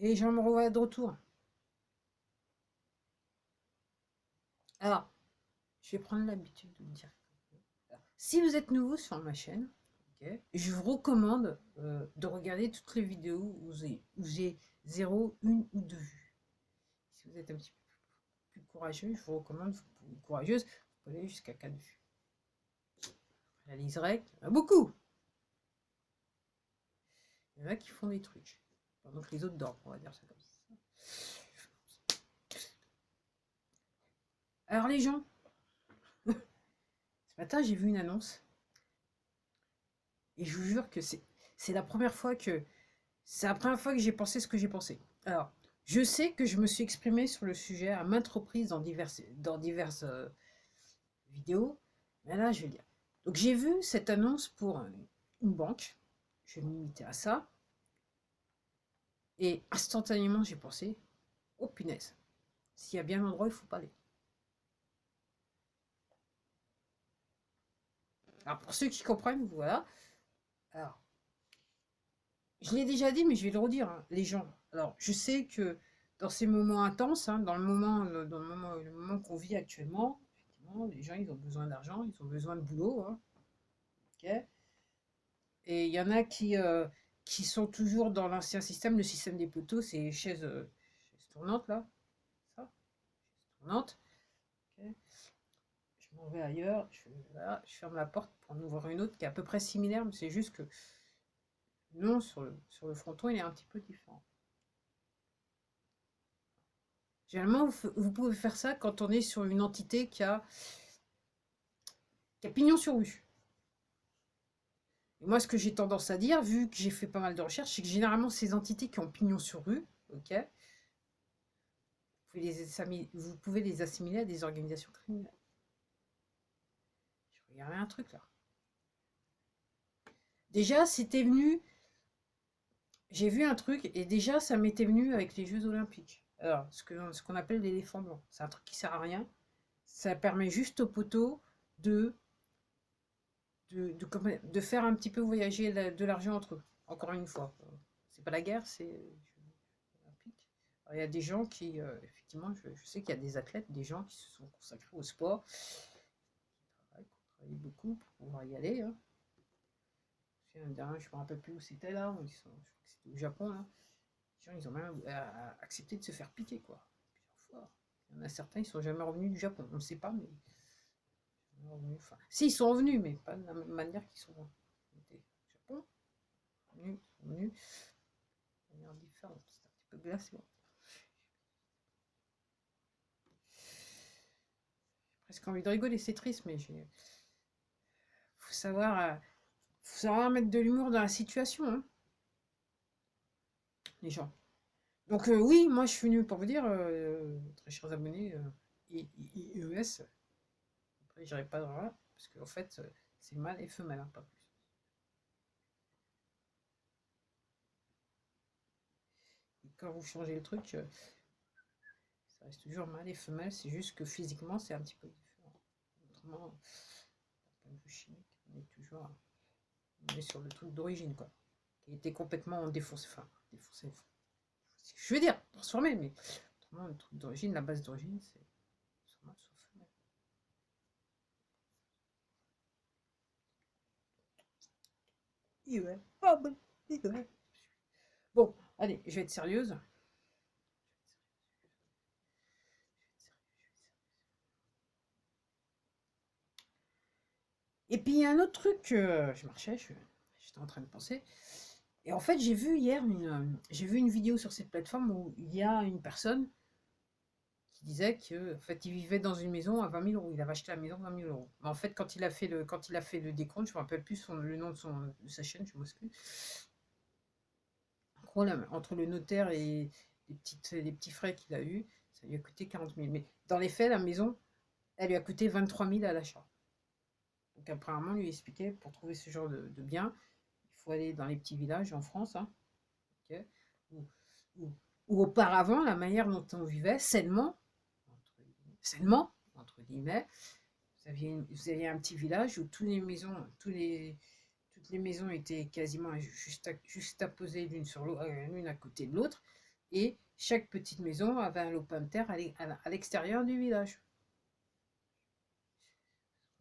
Et j'en me revois de retour. Alors, je vais prendre l'habitude de le dire. Si vous êtes nouveau sur ma chaîne, ok, je vous recommande de regarder toutes les vidéos où j'ai 0, 1 ou 2 vues. Si vous êtes un petit peu plus courageux, je vous recommande, courageuse, vous pouvez aller jusqu'à 4 vues. La liserec, il y en a beaucoup. Il y en a qui font des trucs. Pendant que les autres dorment, on va dire ça comme ça. Alors les gens, ce matin j'ai vu une annonce et je vous jure que c'est la première fois que j'ai pensé ce que j'ai pensé. Alors, je sais que je me suis exprimée sur le sujet à maintes reprises dans diverses vidéos, mais là je vais dire. Donc j'ai vu cette annonce pour une banque, je vais me limiter à ça, et instantanément j'ai pensé, oh punaise, s'il y a bien un endroit, il ne faut pas aller. Alors pour ceux qui comprennent, voilà. Alors, je l'ai déjà dit, mais je vais le redire, hein, les gens. Alors, je sais que dans ces moments intenses, hein, le moment qu'on vit actuellement, effectivement, les gens, ils ont besoin d'argent, ils ont besoin de boulot, hein, ok. Et il y en a qui sont toujours dans l'ancien système, le système des poteaux, c'est chaises tournantes, là, ça, chaises tournantes, ok. Je m'en vais ailleurs, voilà, je ferme la porte pour en ouvrir une autre qui est à peu près similaire, mais c'est juste que non, sur le fronton, il est un petit peu différent. Généralement, vous pouvez faire ça quand on est sur une entité qui a pignon sur rue. Et moi, ce que j'ai tendance à dire, vu que j'ai fait pas mal de recherches, c'est que généralement, ces entités qui ont pignon sur rue, ok, vous pouvez les assimiler à des organisations criminelles. Je regardais un truc là. Déjà, c'était venu, j'ai vu un truc, et déjà, ça m'était venu avec les Jeux Olympiques. Alors, ce qu'on appelle l'éléphant blanc. C'est un truc qui sert à rien. Ça permet juste aux poteaux de de faire un petit peu voyager de l'argent entre eux. Encore une fois, c'est pas la guerre, c'est olympique. Il y a des gens qui, effectivement, je sais qu'il y a des athlètes, des gens qui se sont consacrés au sport, qui travaillent beaucoup pour pouvoir y aller. Hein. Je me rappelle plus où c'était là, je crois que c'était au Japon. Là. Les gens, ils ont même accepté de se faire piquer, quoi. Plusieurs fois. Il y en a certains, ils sont jamais revenus du Japon. On ne sait pas, mais enfin, si, ils sont revenus, mais pas de la même manière qu'ils sont revenus. Au Japon, sont venus de manière différente. C'est un petit peu glacé. Bon. J'ai presque envie de rigoler, c'est triste, mais il faut savoir mettre de l'humour dans la situation, hein, les gens. Donc oui, moi je suis venu pour vous dire, très chers abonnés, IES, après j'irai pas dans là, parce qu'en fait, c'est mâle et femelle, hein, pas plus. Et quand vous changez le truc, ça reste toujours mâle et femelle, c'est juste que physiquement, c'est un petit peu différent. Autrement, d'un point de vue chimique, on est sur le truc d'origine, quoi. Qui a été complètement défoncé, enfin, défoncé, je veux dire, transformé, mais autrement, le truc d'origine, la base d'origine, c'est soit mâle, soit femelle. Ouais. Oh, bon. Ouais. Bon, allez, je vais être sérieuse. Et puis, il y a un autre truc, je marchais, j'étais en train de penser. Et en fait, j'ai vu hier j'ai vu une vidéo sur cette plateforme où il y a une personne qui disait que, en fait, il vivait dans une maison à 20 000 euros. Il avait acheté la maison à 20 000 euros. Mais en fait, quand il a fait le décompte, je ne me rappelle plus le nom de sa chaîne, je m'excuse. En gros, là, entre le notaire et les petits frais qu'il a eu, ça lui a coûté 40 000. Mais dans les faits, la maison, elle lui a coûté 23 000 à l'achat. Donc, apparemment, lui expliquait, pour trouver ce genre de bien, il faut aller dans les petits villages en France, hein, okay, où, où- où auparavant, la manière dont on vivait, sainement, entre guillemets, vous aviez un petit village où toutes les maisons étaient quasiment juste à poser l'une à côté de l'autre. Et chaque petite maison avait un lopin de terre à l'extérieur du village.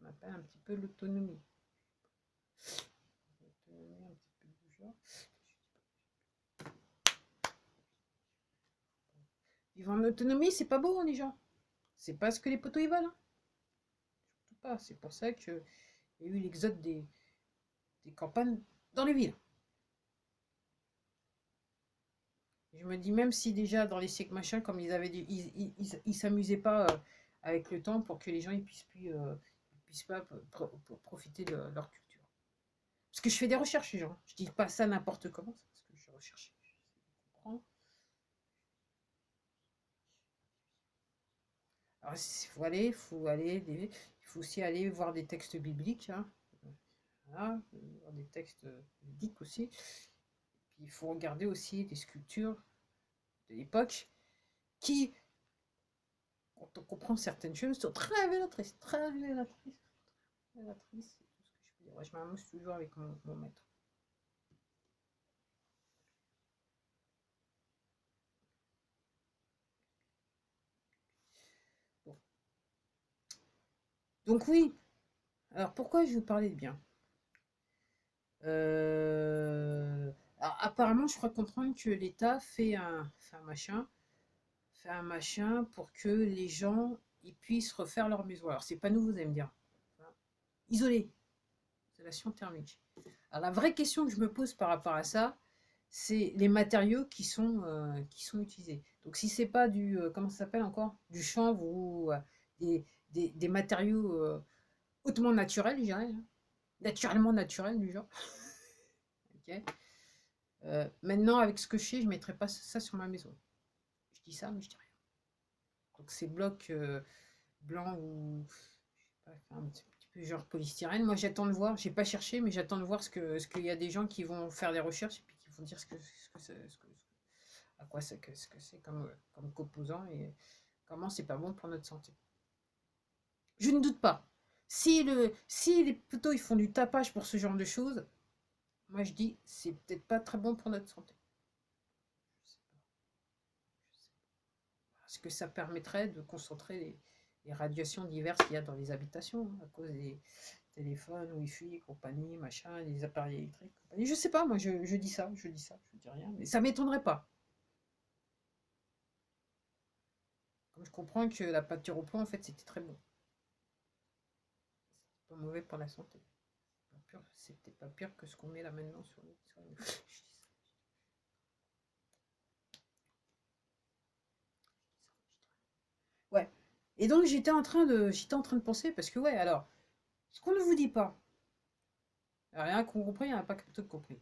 On appelle un petit peu l'autonomie. L'autonomie un petit peu du genre. Vivre en autonomie, c'est pas beau, les gens. C'est pas ce que les poteaux ils veulent. Hein. Surtout pas. C'est pour ça qu'il y a eu l'exode des campagnes dans les villes. Je me dis, même si déjà dans les siècles machin, comme ils avaient ils s'amusaient pas avec le temps pour que les gens ils puissent pas profiter de leur culture. Parce que je fais des recherches, les gens. Je dis pas ça n'importe comment, c'est parce que je recherche. Alors, il faut aussi aller voir des textes bibliques, hein. Voilà, voir des textes bibliques aussi. Puis il faut regarder aussi des sculptures de l'époque qui, quand on comprend certaines choses, sont très révélatrices, très révélatrices, révélatrices, c'est tout ce que je peux dire. Ouais, je m'amuse toujours avec mon maître. Bon. Donc oui, alors pourquoi je vous parlais de bien alors, apparemment, je crois comprendre que l'État fait un machin pour que les gens ils puissent refaire leur maison. Alors, c'est pas nouveau, vous allez me dire. Isolé, isolation thermique. Alors, la vraie question que je me pose par rapport à ça, c'est les matériaux qui sont utilisés. Donc, si c'est pas comment ça s'appelle encore? Du chanvre ou des matériaux hautement naturels, je dirais, hein. Naturellement naturels, du genre. Ok. Maintenant, avec ce que je sais, je ne mettrai pas ça sur ma maison. Je dis ça, mais je dis rien. Donc, ces blocs blancs ou je sais pas, un petit peu genre polystyrène, moi j'attends de voir, j'ai pas cherché, mais j'attends de voir ce qu'il y a des gens qui vont faire des recherches et puis qui vont dire à quoi c'est ce que c'est comme composant et comment c'est pas bon pour notre santé. Je ne doute pas. Si les plutôt ils font du tapage pour ce genre de choses, moi je dis c'est peut-être pas très bon pour notre santé. Je sais pas. Parce que ça permettrait de concentrer les radiations diverses qu'il y a dans les habitations, hein, à cause des téléphones, Wi-Fi, compagnie, machin, les appareils électriques, compagnie. Je sais pas, moi je dis ça, je dis rien, mais ça m'étonnerait pas. Comme je comprends que la peinture au plomb, en fait, c'était très bon. C'est pas mauvais pour la santé. C'était pas pire que ce qu'on met là maintenant sur les... Ouais. Et donc j'étais en train de penser, parce que ouais, alors, ce qu'on ne vous dit pas, alors, il y en a qui ont compris, il n'y en a pas tout compris.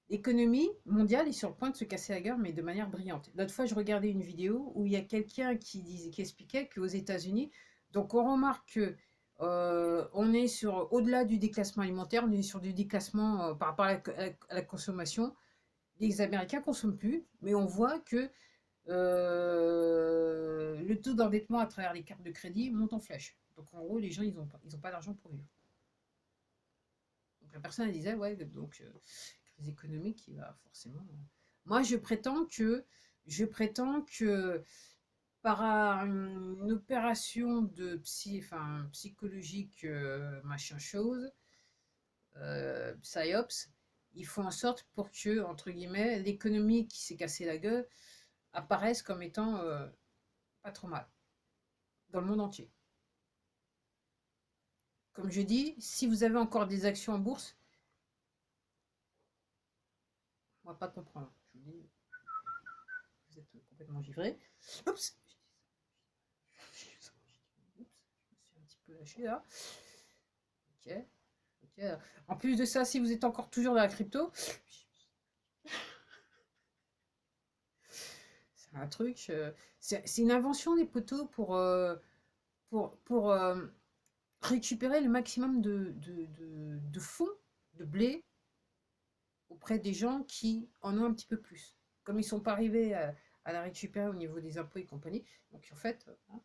L'économie mondiale est sur le point de se casser la gueule, mais de manière brillante. L'autre fois, je regardais une vidéo où il y a quelqu'un qui expliquait qu'aux États-Unis, donc on remarque que on est sur au-delà du déclassement alimentaire, on est sur du déclassement par rapport à la consommation. Les Américains consomment plus, mais on voit que le taux d'endettement à travers les cartes de crédit monte en flèche. Donc en gros, les gens, ils ont pas d'argent pour vivre. Donc la personne elle disait, ouais, donc crise économique, il va forcément. Moi, je prétends que par une opération de psychologique, machin chose, psyops, ils font en sorte pour que, entre guillemets, l'économie qui s'est cassée la gueule apparaisse comme étant pas trop mal dans le monde entier. Comme je dis, si vous avez encore des actions en bourse, on va pas comprendre. Je vous dis, vous êtes complètement givré. Oups, oups, je me suis un petit peu lâché là. Ok, ok. En plus de ça, si vous êtes encore toujours dans la crypto, c'est un truc. C'est une invention des poteaux pour récupérer le maximum de fonds, de blé, auprès des gens qui en ont un petit peu plus. Comme ils ne sont pas arrivés à la récupérer au niveau des impôts et compagnie, donc en fait, hein,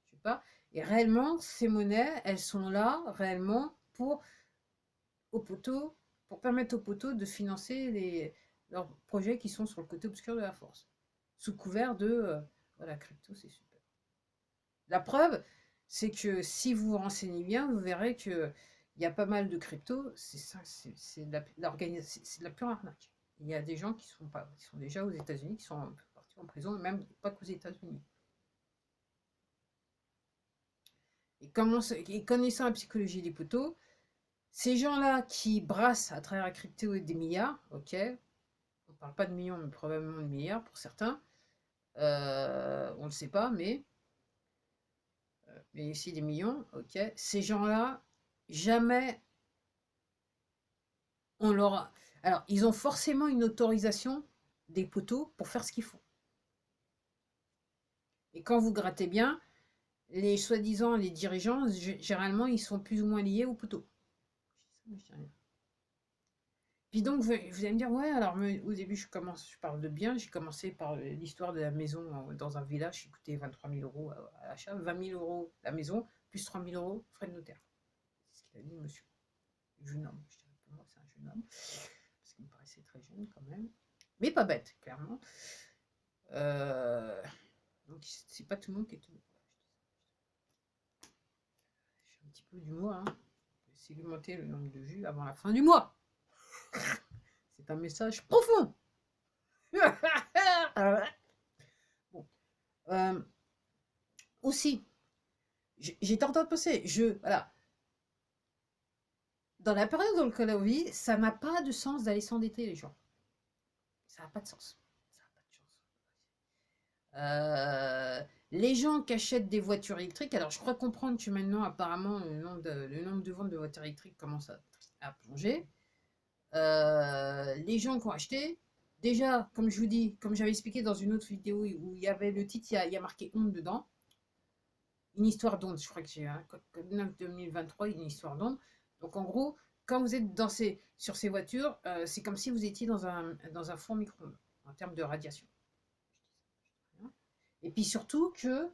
je sais pas. Et réellement, ces monnaies, elles sont là réellement aux poteaux, pour permettre aux poteaux de financer leurs projets qui sont sur le côté obscur de la force. sous couvert de voilà, crypto, c'est super. La preuve, c'est que si vous vous renseignez bien, vous verrez que il y a pas mal de crypto, c'est de c'est de la pure arnaque. Il y a des gens qui sont déjà aux États-Unis, qui sont partis en prison, et même pas qu'aux États-Unis. Et connaissant la psychologie des poteaux, ces gens-là qui brassent à travers la crypto des milliards, ok, on ne parle pas de millions, mais probablement de milliards pour certains, on ne le sait pas, mais ici des millions, ok, ces gens-là, jamais on leur a... Alors, ils ont forcément une autorisation des poteaux pour faire ce qu'ils font. Et quand vous grattez bien, les soi-disant les dirigeants, généralement, ils sont plus ou moins liés aux poteaux. Puis donc, vous allez me dire, ouais, alors au début, je parle de bien, j'ai commencé par l'histoire de la maison dans un village qui coûtait 23 000 euros à l'achat, 20 000 euros la maison, plus 3 000 euros frais de notaire. C'est ce qu'il a dit, monsieur. Jeune homme, je dirais pour moi, c'est un jeune homme, parce qu'il me paraissait très jeune quand même, mais pas bête, clairement. Donc, c'est pas tout le monde qui est tout. Je fais un petit peu d'humour, hein. C'est augmenter le nombre de vues avant la fin du mois. C'est un message profond. Bon. Aussi, j'étais en train de penser, voilà, dans la période dans laquelle on vit, ça n'a pas de sens d'aller s'endetter les gens. Ça n'a pas de sens. Ça n'a pas de chance. Les gens qui achètent des voitures électriques, alors je crois comprendre que maintenant, apparemment, le nombre de ventes de voitures électriques commence à plonger. Les gens qui ont acheté, déjà, comme je vous dis, comme j'avais expliqué dans une autre vidéo où il y avait le titre, il y a marqué onde dedans. Une histoire d'onde, je crois que j'ai un code 9 2023, une histoire d'onde. Donc en gros, quand vous êtes sur ces voitures, c'est comme si vous étiez dans un four micro-ondes en termes de radiation. Et puis surtout que,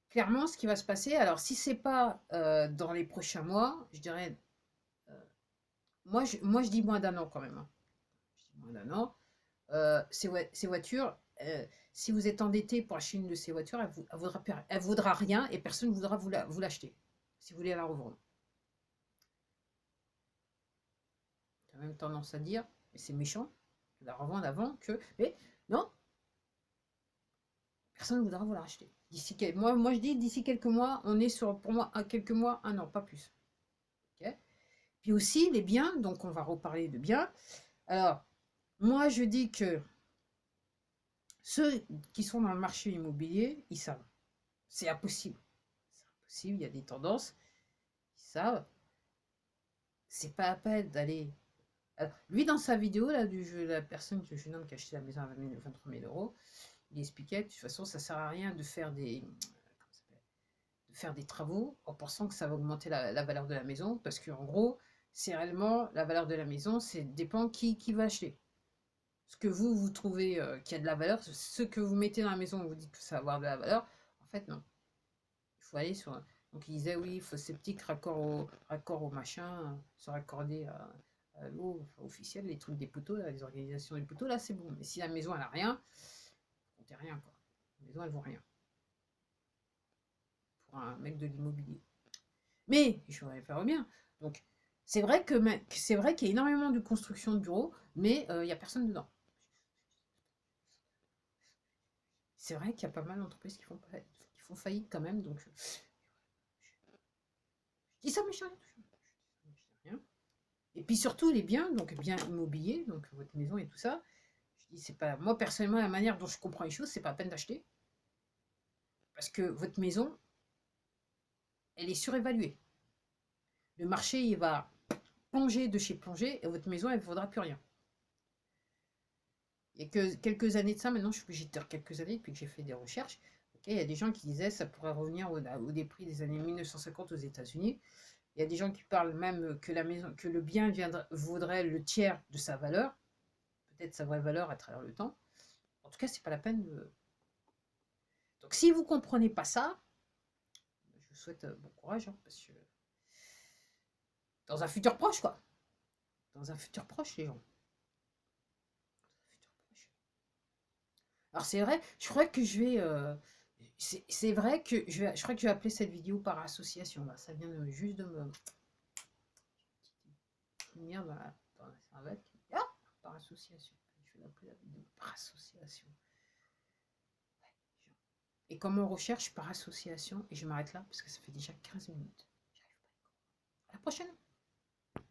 clairement, ce qui va se passer, alors si c'est pas dans les prochains mois, je dirais, moi je dis moins d'un an quand même. Hein. Je dis moins d'un an. Ces voitures, si vous êtes endetté pour acheter une de ces voitures, elle vaudra rien et personne ne voudra vous l'acheter si vous voulez la revendre. J'ai même tendance à dire, mais c'est méchant, de la revendre avant que. Mais non, personne ne voudra vous la racheter. Moi, je dis d'ici quelques mois, on est sur, pour moi, quelques mois, un an, pas plus. Okay. Puis aussi, les biens, donc on va reparler de biens. Alors, moi, je dis que ceux qui sont dans le marché immobilier, ils savent. C'est impossible. C'est impossible, il y a des tendances. Ils savent. C'est pas à peine d'aller. Alors, lui, dans sa vidéo, là, du jeu, la personne, le jeune homme qui a acheté la maison à 23 000 euros, il expliquait que de toute façon, ça sert à rien de faire des travaux en pensant que ça va augmenter la valeur de la maison, parce qu'en gros, c'est réellement la valeur de la maison, c'est dépend qui va acheter. Ce que vous trouvez qui a de la valeur, ce que vous mettez dans la maison, vous dites que ça va avoir de la valeur, en fait non. Il faut aller sur... Donc il disait oui, il faut ces petits raccords au machin, se raccorder à l'eau officielle, les trucs des poteaux, là, les organisations des poteaux, là c'est bon. Mais si la maison elle a rien, comptez rien quoi. La maison elle vaut rien. Pour un mec de l'immobilier. Mais, je vais faire bien. Donc, c'est vrai qu'il y a énormément de construction de bureaux, mais il n'y a personne dedans. C'est vrai qu'il y a pas mal d'entreprises qui font faillite quand même, donc je dis ça, mais je rien. Et puis surtout les biens, donc biens immobiliers, donc votre maison et tout ça. Je dis, c'est pas moi personnellement la manière dont je comprends les choses, c'est pas la peine d'acheter, parce que votre maison, elle est surévaluée. Le marché, il va plonger de chez plonger, et votre maison, elle ne vaudra plus rien. Il y a que quelques années de ça, maintenant je suis obligée de dire quelques années depuis que j'ai fait des recherches. Okay, il y a des gens qui disaient que ça pourrait revenir des prix des années 1950 aux États-Unis. Il y a des gens qui parlent même que le bien vaudrait le tiers de sa valeur, peut-être sa vraie valeur à travers le temps. En tout cas, c'est pas la peine de. Donc, si vous comprenez pas ça, je vous souhaite bon courage, hein, parce que dans un futur proche, quoi. Dans un futur proche, les gens. Alors c'est vrai, je crois que je vais... c'est vrai que je crois que je vais appeler cette vidéo par association. Là. Ça vient juste de me venir dans la cervelle. Ah, par association. Je vais l'appeler la vidéo par association. Et comme on recherche par association, et je m'arrête là parce que ça fait déjà 15 minutes. À la prochaine.